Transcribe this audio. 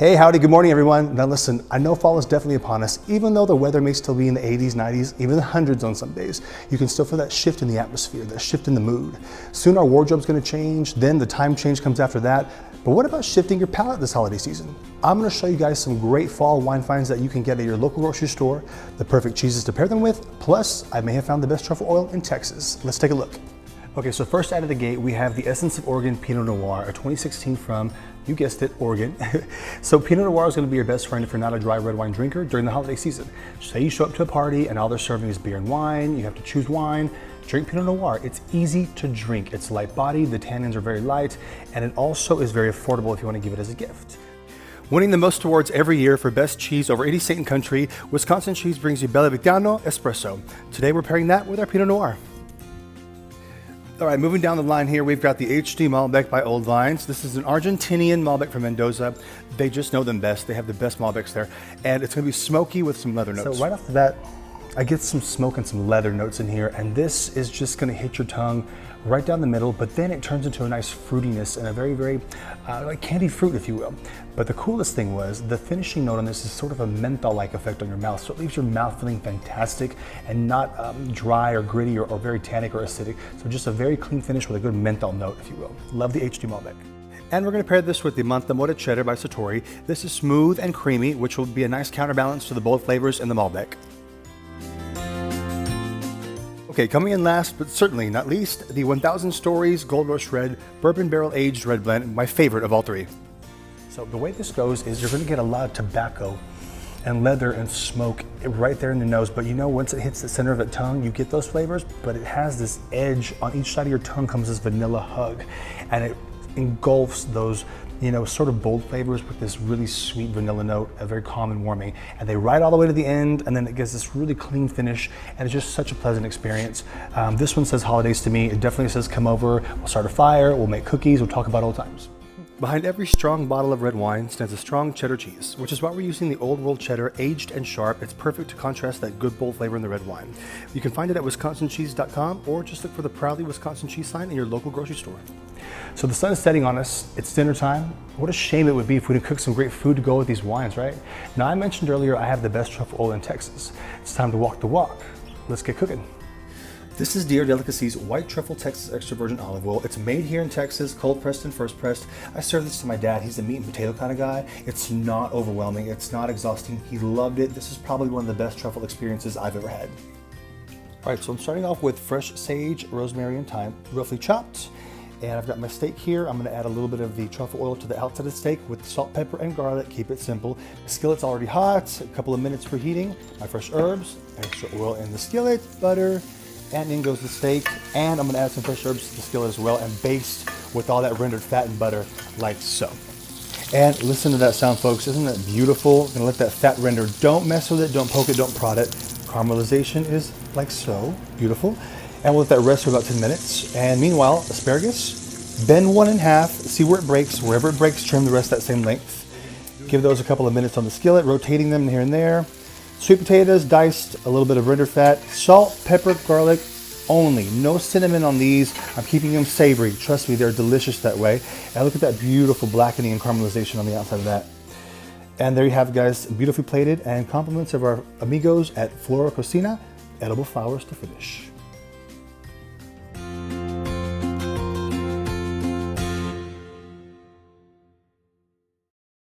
Hey, howdy, good morning everyone. Now listen, I know fall is definitely upon us. Even though the weather may still be in the 80s, 90s, even the hundreds on some days, you can still feel that shift in the atmosphere, that shift in the mood. Soon our wardrobe's gonna change, then the time change comes after that. But what about shifting your palate this holiday season? I'm gonna show you guys some great fall wine finds that you can get at your local grocery store, the perfect cheeses to pair them with, plus I may have found the best truffle oil in Texas. Let's take a look. Okay, so first out of the gate, we have the Essence of Oregon Pinot Noir, a 2016 from, you guessed it, Oregon. So Pinot Noir is gonna be your best friend if you're not a dry red wine drinker during the holiday season. Say you show up to a party and all they're serving is beer and wine, you have to choose wine, drink Pinot Noir. It's easy to drink, it's light bodied, the tannins are very light, and it also is very affordable if you wanna give it as a gift. Winning the most awards every year for best cheese over any state and country, Wisconsin Cheese brings you Bella Vicano Espresso. Today we're pairing that with our Pinot Noir. All right, moving down the line here, we've got the HD Malbec by Old Vines. This is an Argentinian Malbec from Mendoza. They just know them best. They have the best Malbecs there. And it's gonna be smoky with some leather notes. So right off the bat, I get some smoke and some leather notes in here, and this is just gonna hit your tongue right down the middle, but then it turns into a nice fruitiness and a very, like candied fruit, if you will. But the coolest thing was the finishing note on this is sort of a menthol-like effect on your mouth, so it leaves your mouth feeling fantastic and not dry or gritty or very tannic or acidic. So just a very clean finish with a good menthol note, if you will. Love the HD Malbec. And we're gonna pair this with the Manta Mora Cheddar by Satori. This is smooth and creamy, which will be a nice counterbalance to the bold flavors in the Malbec. Okay, coming in last, but certainly not least, the 1000 Stories Gold Rush Red Bourbon Barrel Aged Red Blend, my favorite of all three. So the way this goes is you're gonna get a lot of tobacco and leather and smoke right there in the nose, but you know, once it hits the center of the tongue, you get those flavors, but it has this edge on each side of your tongue comes this vanilla hug, and it engulfs those, you know, sort of bold flavors with this really sweet vanilla note, a very calm and warming. And they ride all the way to the end, and then it gets this really clean finish, and it's just such a pleasant experience. This one says holidays to me. It definitely says come over, we'll start a fire, we'll make cookies, we'll talk about old times. Behind every strong bottle of red wine stands a strong cheddar cheese, which is why we're using the Old World cheddar, aged and sharp. It's perfect to contrast that good bold flavor in the red wine. You can find it at wisconsincheese.com or just look for the Proudly Wisconsin Cheese sign in your local grocery store. So the sun is setting on us, it's dinner time. What a shame it would be if we could cook some great food to go with these wines, right? Now I mentioned earlier I have the best truffle oil in Texas. It's time to walk the walk. Let's get cooking. This is Dear Delicacies White Truffle Texas Extra Virgin Olive Oil. It's made here in Texas, cold pressed and first pressed. I served this to my dad. He's a meat and potato kind of guy. It's not overwhelming. It's not exhausting. He loved it. This is probably one of the best truffle experiences I've ever had. All right, so I'm starting off with fresh sage, rosemary, and thyme, roughly chopped. And I've got my steak here. I'm gonna add a little bit of the truffle oil to the outside of the steak with salt, pepper, and garlic. Keep it simple. The skillet's already hot, a couple of minutes preheating. My fresh herbs, extra oil in the skillet, butter, and in goes the steak. And I'm gonna add some fresh herbs to the skillet as well and baste with all that rendered fat and butter like so. And listen to that sound, folks. Isn't that beautiful? Gonna let that fat render. Don't mess with it, don't poke it, don't prod it. Caramelization is like so, beautiful. And we'll let that rest for about 10 minutes. And meanwhile, asparagus, bend one in half, see where it breaks. Wherever it breaks, trim the rest that same length. Give those a couple of minutes on the skillet, rotating them here and there. Sweet potatoes, diced, a little bit of rendered fat, salt, pepper, garlic only. No cinnamon on these. I'm keeping them savory. Trust me, they're delicious that way. And look at that beautiful blackening and caramelization on the outside of that. And there you have it, guys, beautifully plated, and compliments of our amigos at Flora Cocina, edible flowers to finish.